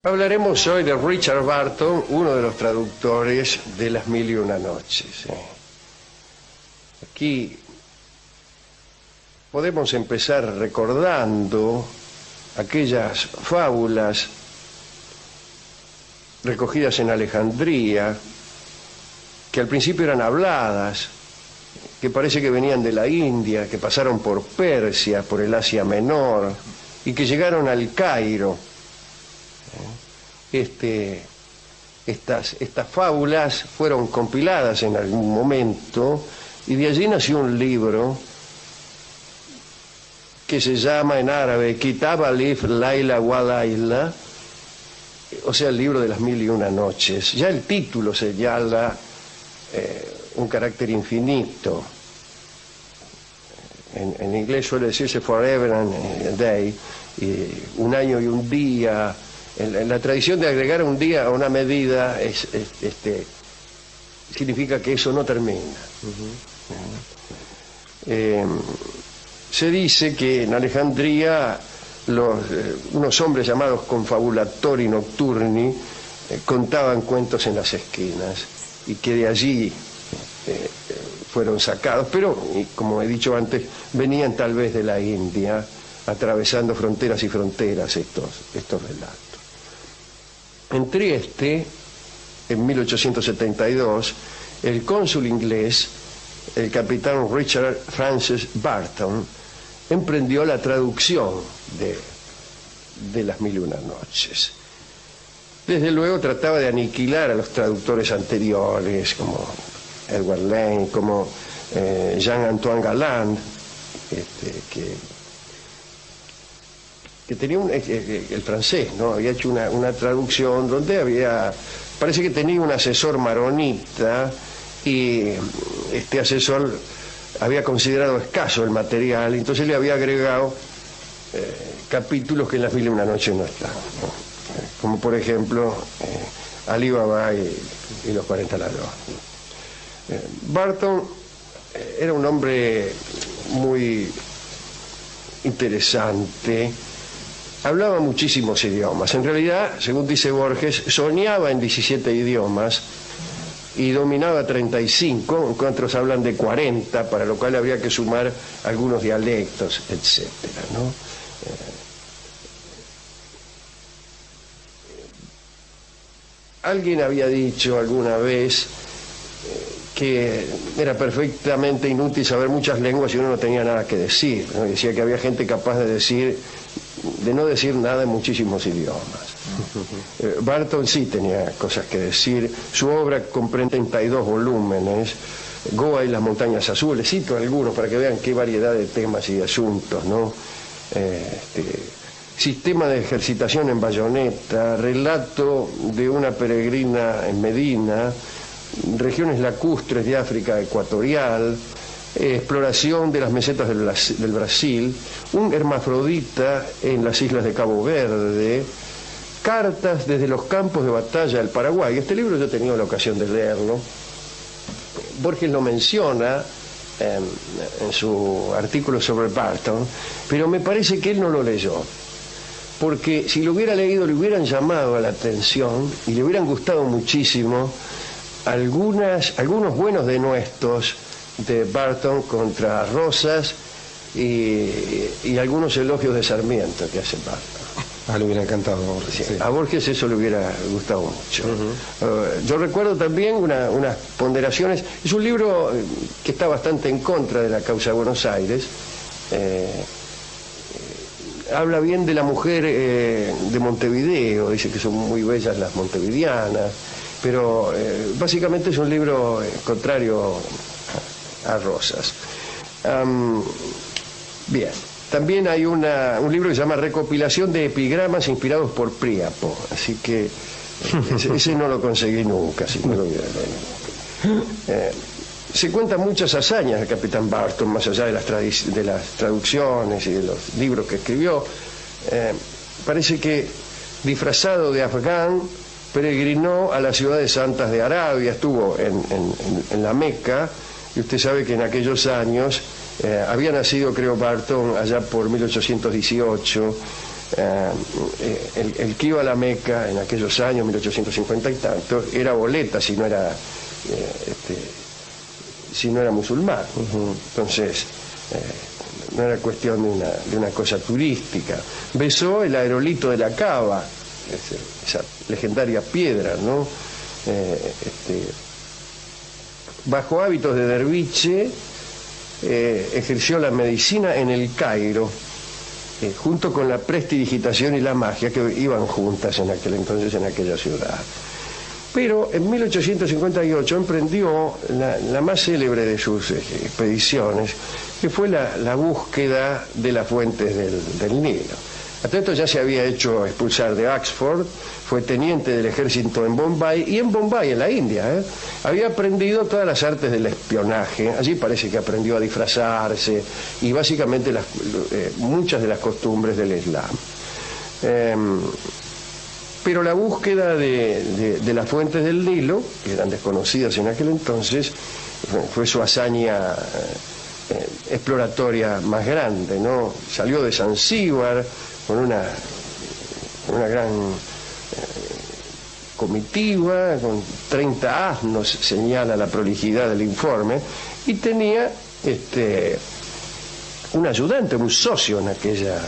Hablaremos hoy de Richard Burton, uno de los traductores de Las Mil y Una Noches. Aquí podemos empezar recordando aquellas fábulas recogidas en Alejandría, que al principio eran habladas, que parece que venían de la India, que pasaron por Persia, por el Asia Menor, y que llegaron al Cairo. Estas fábulas fueron compiladas en algún momento y de allí nació un libro que se llama en árabe Kitab Alif Laila wa Laila, o sea, el libro de las Mil y Una Noches. Ya el título señala un carácter infinito. En inglés suele decirse forever and a day, un año y un día. La tradición de agregar un día a una medida significa que eso no termina. Se dice que en Alejandría unos hombres llamados confabulatori nocturni contaban cuentos en las esquinas y que de allí fueron sacados, pero como he dicho antes, venían tal vez de la India, atravesando fronteras y fronteras estos relatos. En Trieste, en 1872, el cónsul inglés, el capitán Richard Francis Burton, emprendió la traducción de Las Mil y Una Noches. Desde luego trataba de aniquilar a los traductores anteriores, como Edward Lane, como Jean-Antoine Galland, que tenía el francés, ¿no? Había hecho una traducción donde parece que tenía un asesor maronita y este asesor había considerado escaso el material, entonces le había agregado capítulos que en Las Mil y Una Noches no estaban, ¿no? Como por ejemplo Ali Baba y los 40 ladrones. Burton era un hombre muy interesante. Hablaba muchísimos idiomas. En realidad, según dice Borges, soñaba en 17 idiomas y dominaba 35, otros hablan de 40, para lo cual habría que sumar algunos dialectos, etcétera, ¿no? Alguien había dicho alguna vez que era perfectamente inútil saber muchas lenguas si uno no tenía nada que decir, ¿no? Decía que había gente capaz de no decir nada en muchísimos idiomas. Burton sí tenía cosas que decir. Su obra comprende 32 volúmenes. Goa y las montañas azules, cito algunos para que vean qué variedad de temas y de asuntos, ¿no? Sistema de ejercitación en bayoneta, relato de una peregrina en Medina, regiones lacustres de África ecuatorial, exploración de las mesetas del Brasil, un hermafrodita en las islas de Cabo Verde, cartas desde los campos de batalla del Paraguay. Este libro yo he tenido la ocasión de leerlo. Borges lo menciona en su artículo sobre Burton, pero me parece que él no lo leyó, porque si lo hubiera leído le hubieran llamado a la atención y le hubieran gustado muchísimo algunos buenos denuestos de Burton contra Rosas y algunos elogios de Sarmiento que hace Burton. Le hubiera encantado a Borges. Sí. A Borges eso le hubiera gustado mucho. Yo recuerdo también unas ponderaciones. Es un libro que está bastante en contra de la causa de Buenos Aires. Habla bien de la mujer de Montevideo, dice que son muy bellas las montevideanas, pero básicamente es un libro contrario a Rosas. Bien, también hay un libro que se llama Recopilación de epigramas inspirados por Príapo, así que ese no lo conseguí nunca, así no lo hubiera leído. Se cuentan muchas hazañas del capitán Burton, más allá de las traducciones y de los libros que escribió. Parece que, disfrazado de afgán, peregrinó a las ciudades santas de Arabia, estuvo en la Meca, y usted sabe que en aquellos años había nacido, creo, Burton allá por 1818, el que iba a la Meca en aquellos años, 1850 y tanto, era boleta si no era musulmán. Entonces, no era cuestión de una cosa turística. Besó el aerolito de la Cava, esa legendaria piedra, ¿no? Bajo hábitos de derviche, ejerció la medicina en el Cairo, junto con la prestidigitación y la magia que iban juntas en aquel entonces en aquella ciudad. Pero en 1858 emprendió la más célebre de sus expediciones, que fue la búsqueda de las fuentes del Nilo. Hasta esto ya se había hecho expulsar de Oxford, fue teniente del ejército en Bombay, y en Bombay, en la India, había aprendido todas las artes del espionaje. Allí parece que aprendió a disfrazarse y básicamente muchas de las costumbres del Islam. Pero la búsqueda de las fuentes del Nilo, que eran desconocidas en aquel entonces, fue su hazaña exploratoria más grande, ¿no? Salió de Zanzíbar con una gran comitiva, con 30 asnos, señala la prolijidad del informe, y tenía un ayudante, un socio en aquella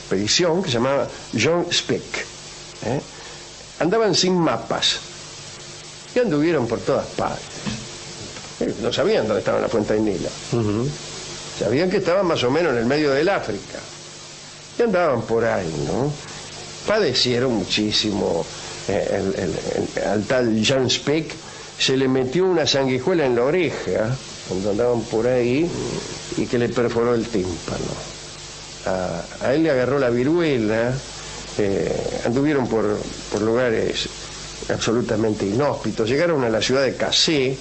expedición, que se llamaba John Speke. Andaban sin mapas y anduvieron por todas partes. No sabían dónde estaba la fuente del Nilo. Sabían que estaban más o menos en el medio del África. Y andaban por ahí, ¿no? Padecieron muchísimo. Al tal John Speke se le metió una sanguijuela en la oreja cuando andaban por ahí y que le perforó el tímpano. A él le agarró la viruela. Anduvieron por lugares absolutamente inhóspitos. Llegaron a la ciudad de Casé,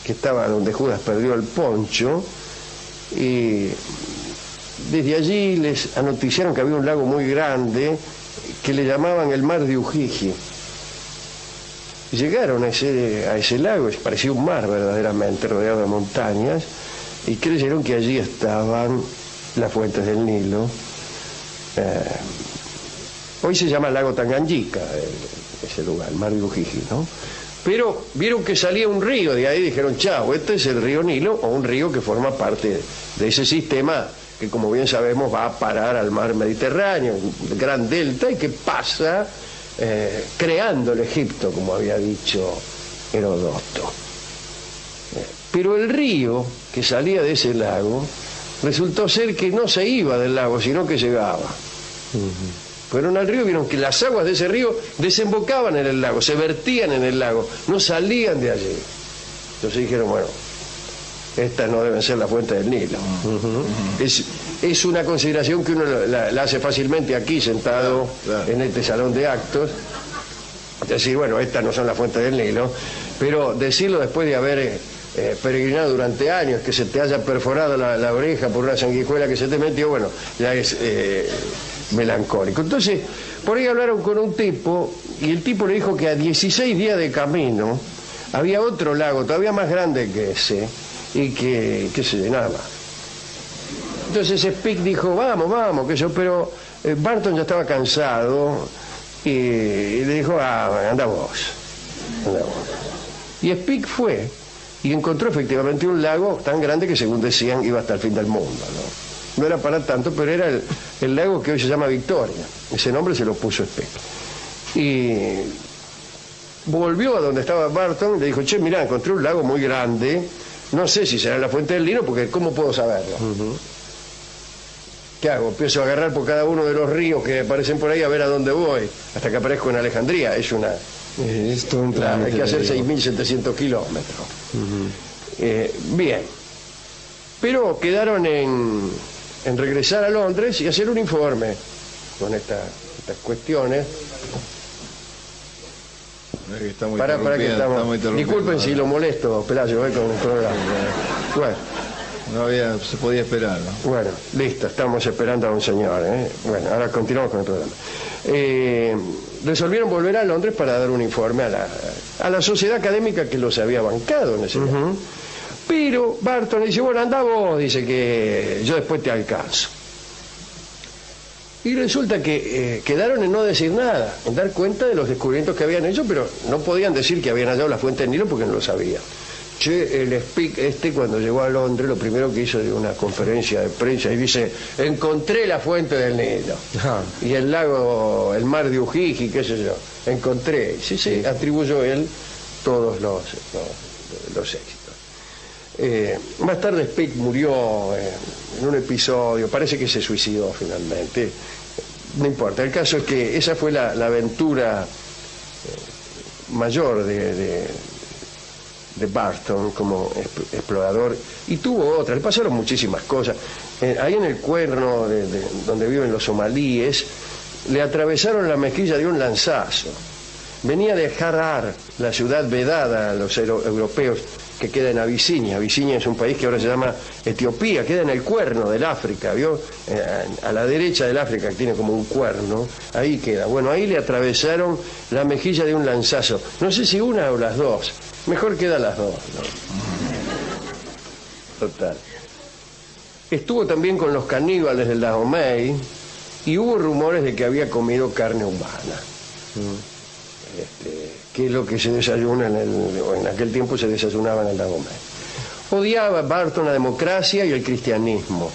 que estaba donde Judas perdió el poncho, y desde allí les anoticiaron que había un lago muy grande que le llamaban el mar de Ujiji. Llegaron a ese lago, parecía un mar verdaderamente, rodeado de montañas, y creyeron que allí estaban las fuentes del Nilo. Hoy se llama lago Tanganyika, ese lugar, el mar de Ujiji, ¿no? Pero vieron que salía un río de ahí y dijeron, chao, este es el río Nilo, o un río que forma parte de ese sistema que, como bien sabemos, va a parar al mar Mediterráneo, el gran delta, y que pasa creando el Egipto, como había dicho Heródoto. Pero el río que salía de ese lago resultó ser que no se iba del lago, sino que llegaba. Fueron al río, vieron que las aguas de ese río desembocaban en el lago, se vertían en el lago, no salían de allí. Entonces dijeron, bueno, estas no deben ser la fuente del Nilo. Es una consideración que uno la hace fácilmente aquí, sentado en este salón de actos. Decir, bueno, estas no son la fuente del Nilo, pero decirlo después de haber peregrinado durante años, que se te haya perforado la oreja por una sanguijuela que se te metió, bueno, ya es melancólico. Entonces, por ahí hablaron con un tipo, y el tipo le dijo que a 16 días de camino había otro lago todavía más grande que ese, y que se llenaba. Entonces Speke dijo, vamos, que yo, pero Barton ya estaba cansado, y le dijo, anda vos. Y Speke fue y encontró efectivamente un lago tan grande que, según decían, iba hasta el fin del mundo, ¿no? No era para tanto, pero era el lago que hoy se llama Victoria. Ese nombre se lo puso Speke. Y volvió a donde estaba Barton y le dijo, che, mirá, encontré un lago muy grande, no sé si será la fuente del Nilo, porque ¿cómo puedo saberlo? ¿Qué hago? Empiezo a agarrar por cada uno de los ríos que aparecen por ahí a ver a dónde voy, hasta que aparezco en Alejandría. Es una... hay que hacer 6.700 kilómetros. Bien. Pero quedaron en regresar a Londres y hacer un informe con estas cuestiones. Para que estamos... Disculpen si lo molesto, Pelayo, con el programa. Bueno. Se podía esperar, ¿no? Bueno, listo, estamos esperando a un señor, ¿eh? Bueno, ahora continuamos con el programa. Resolvieron volver a Londres para dar un informe a la sociedad académica que los había bancado en ese momento. Pero Barton le dice, bueno, anda vos, dice, que yo después te alcanzo. Y resulta que quedaron en no decir nada, en dar cuenta de los descubrimientos que habían hecho, pero no podían decir que habían hallado la fuente del Nilo porque no lo sabían. El Speke cuando llegó a Londres, lo primero que hizo de una conferencia de prensa y dice: encontré la fuente del Nilo. Y el lago, el mar de Ujiji, qué sé yo, encontré. Sí, atribuyó él todos los éxitos. Más tarde Speke murió en un episodio, parece que se suicidó finalmente. No importa, el caso es que esa fue la aventura mayor de Barton como explorador, y tuvo otra, le pasaron muchísimas cosas. Ahí en el cuerno donde viven los somalíes, le atravesaron la mejilla de un lanzazo. Venía de Harar, la ciudad vedada a los europeos, que queda en Abisinia. Abisinia es un país que ahora se llama Etiopía, queda en el cuerno del África, ¿vio? A la derecha del África, que tiene como un cuerno, ahí queda. Bueno, ahí le atravesaron la mejilla de un lanzazo. No sé si una o las dos. Mejor queda las dos, ¿no? Total. Estuvo también con los caníbales del Dahomey y hubo rumores de que había comido carne humana. Que es lo que se desayuna en aquel tiempo se desayunaba en el Dahomey. Odiaba Barton la democracia y el cristianismo.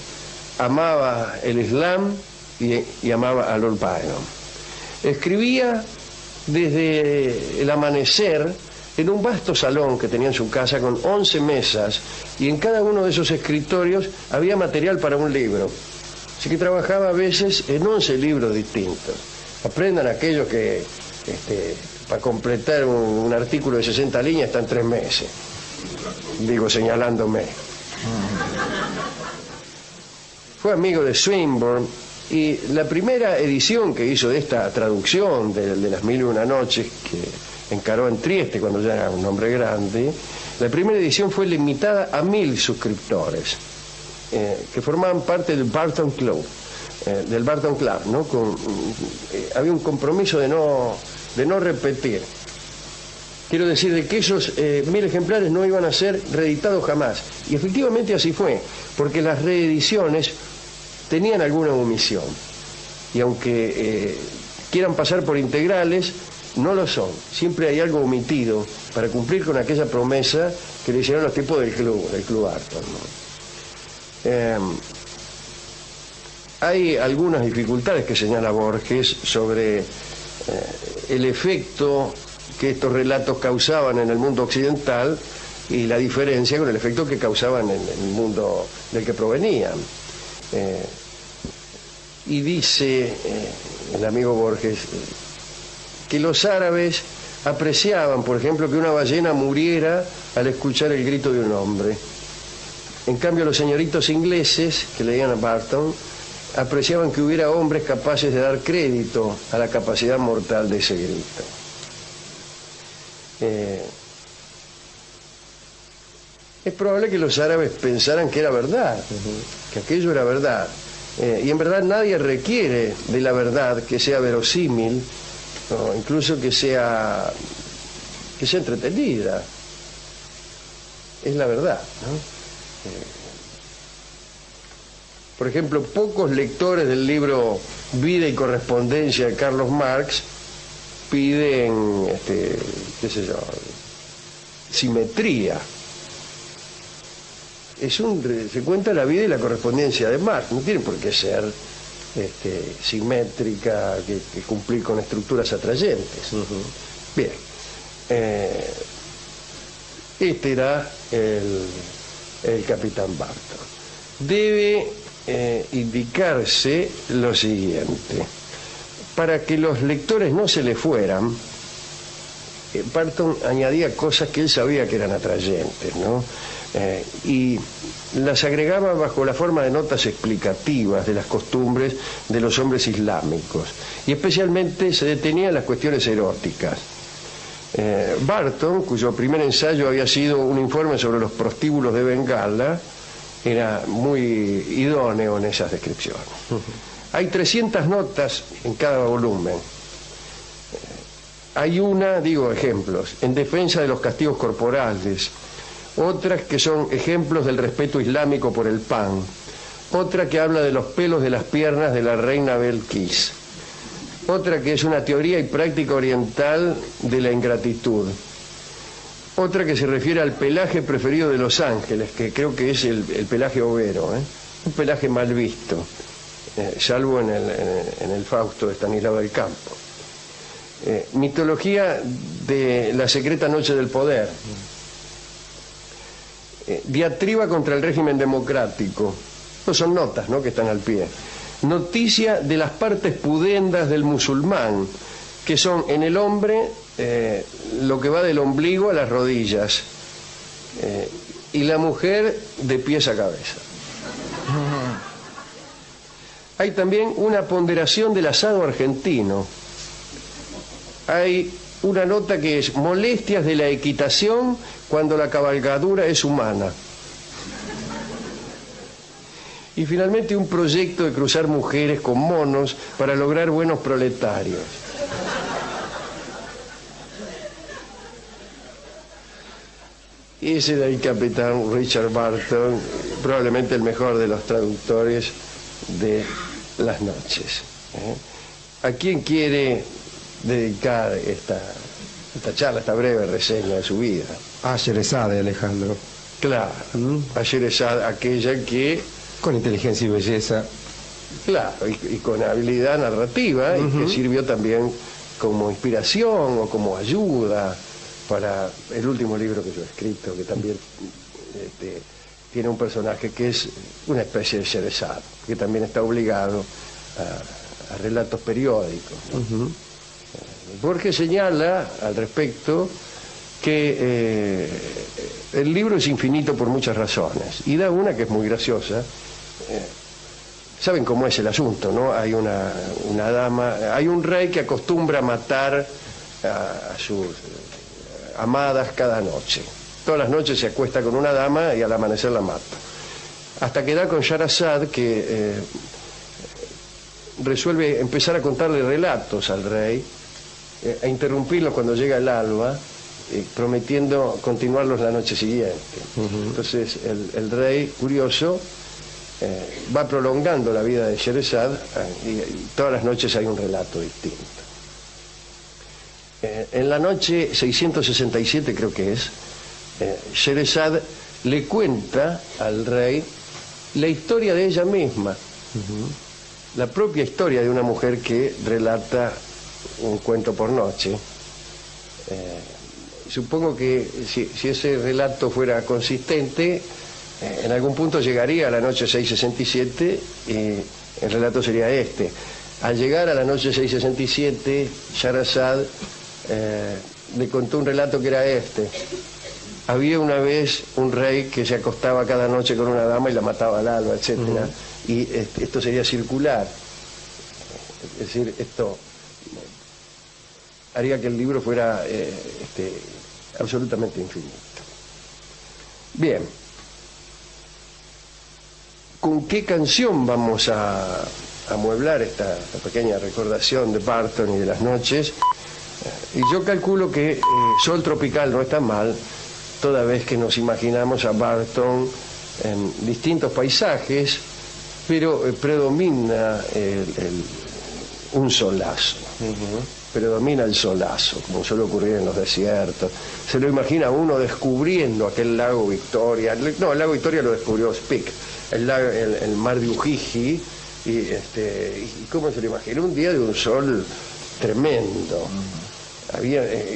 Amaba el Islam y amaba a Lord Byron. Escribía desde el amanecer en un vasto salón que tenía en su casa con 11 mesas, y en cada uno de esos escritorios había material para un libro. Así que trabajaba a veces en 11 libros distintos. Aprendan aquellos que para completar un artículo de 60 líneas están 3 meses. Digo, señalándome. Fue amigo de Swinburne, y la primera edición que hizo de esta traducción de las 1001 noches, que encaró en Trieste cuando ya era un hombre grande, la primera edición fue limitada a 1000 suscriptores, que formaban parte del Barton Club, ¿no? Había un compromiso de no repetir. Quiero decir, de que esos 1000 ejemplares no iban a ser reeditados jamás. Y efectivamente así fue, porque las reediciones tenían alguna omisión. Y aunque quieran pasar por integrales, no lo son. Siempre hay algo omitido para cumplir con aquella promesa que le hicieron los tipos del Club Barton, ¿no? Hay algunas dificultades que señala Borges sobre el efecto que estos relatos causaban en el mundo occidental y la diferencia con el efecto que causaban en el mundo del que provenían. Y dice el amigo Borges que los árabes apreciaban, por ejemplo, que una ballena muriera al escuchar el grito de un hombre. En cambio, los señoritos ingleses que leían a Barton apreciaban que hubiera hombres capaces de dar crédito a la capacidad mortal de ese grito. Es probable que los árabes pensaran que era verdad, que aquello era verdad. Y en verdad nadie requiere de la verdad que sea verosímil, o incluso que sea entretenida. Es la verdad, ¿no? Por ejemplo, pocos lectores del libro Vida y Correspondencia de Carlos Marx piden, qué sé yo, simetría. Se cuenta la vida y la correspondencia de Marx, no tiene por qué ser simétrica, que cumplir con estructuras atrayentes. Bien, este era el capitán Barton. Debe indicarse lo siguiente: para que los lectores no se le fueran, Barton añadía cosas que él sabía que eran atrayentes, ¿no? Y las agregaba bajo la forma de notas explicativas de las costumbres de los hombres islámicos, y especialmente se detenía en las cuestiones eróticas. Barton, cuyo primer ensayo había sido un informe sobre los prostíbulos de Bengala, era muy idóneo en esas descripciones. Hay 300 notas en cada volumen. Hay ejemplos, en defensa de los castigos corporales, otras que son ejemplos del respeto islámico por el pan, otra que habla de los pelos de las piernas de la reina Belkis, otra que es una teoría y práctica oriental de la ingratitud, otra que se refiere al pelaje preferido de los ángeles, que creo que es el pelaje overo, un pelaje mal visto, salvo en el Fausto de Estanislao del Campo. Mitología de la secreta noche del poder, diatriba contra el régimen democrático, no son notas, ¿no?, que están al pie. Noticia de las partes pudendas del musulmán, que son en el hombre lo que va del ombligo a las rodillas, y la mujer de pies a cabeza. Hay también una ponderación del asado argentino. Hay una nota que es molestias de la equitación cuando la cabalgadura es humana. Y finalmente un proyecto de cruzar mujeres con monos para lograr buenos proletarios. Ese era el capitán Richard Barton, probablemente el mejor de los traductores de Las Noches. ¿A quién quiere dedicar esta charla, esta breve reseña de su vida? A Sherezade, Alejandro. Claro, a Sherezade, aquella que... Con inteligencia y belleza. Claro, y con habilidad narrativa, y que sirvió también como inspiración o como ayuda para el último libro que yo he escrito, que también tiene un personaje que es una especie de Sherezade, que también está obligado a relatos periódicos, ¿no? Borges señala al respecto que el libro es infinito por muchas razones, y da una que es muy graciosa. Saben cómo es el asunto, ¿no? Hay una dama, hay un rey que acostumbra matar a sus amadas cada noche. Todas las noches se acuesta con una dama y al amanecer la mata. Hasta que da con Scheherazade, que resuelve empezar a contarle relatos al rey, a interrumpirlos cuando llega el alba, prometiendo continuarlos la noche siguiente. Entonces el rey, curioso, va prolongando la vida de Sherezade, y todas las noches hay un relato distinto. En la noche 667, creo que es, Sherezade le cuenta al rey la historia de ella misma, la propia historia de una mujer que relata un cuento por noche. Supongo que si ese relato fuera consistente, en algún punto llegaría a la noche 667 y el relato sería este. Al llegar a la noche 667, Scheherazade le contó un relato que era este. Había una vez un rey que se acostaba cada noche con una dama y la mataba al alba, etc. Y esto sería circular. Es decir, esto haría que el libro fuera absolutamente infinito. Bien. ¿Con qué canción vamos a amueblar esta pequeña recordación de Barton y de Las Noches? Y yo calculo que Sol Tropical no está mal, toda vez que nos imaginamos a Barton en distintos paisajes, pero predomina un solazo. Predomina el solazo, como suele ocurrir en los desiertos. Se lo imagina uno descubriendo aquel lago Victoria. No, el lago Victoria lo descubrió Speke. El mar de Ujiji, y ¿cómo se lo imagina? Un día de un sol tremendo.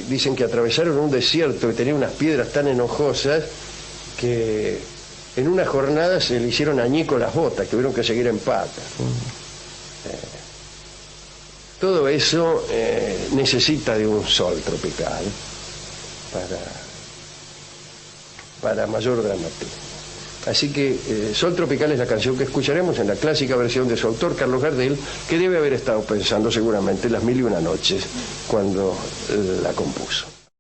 Dicen que atravesaron un desierto que tenía unas piedras tan enojosas que en una jornada se le hicieron añicos las botas, que tuvieron que seguir en pata. Todo eso necesita de un sol tropical para mayor dramatismo. Así que Sol Tropical es la canción que escucharemos en la clásica versión de su autor, Carlos Gardel, que debe haber estado pensando seguramente las 1001 noches cuando la compuso.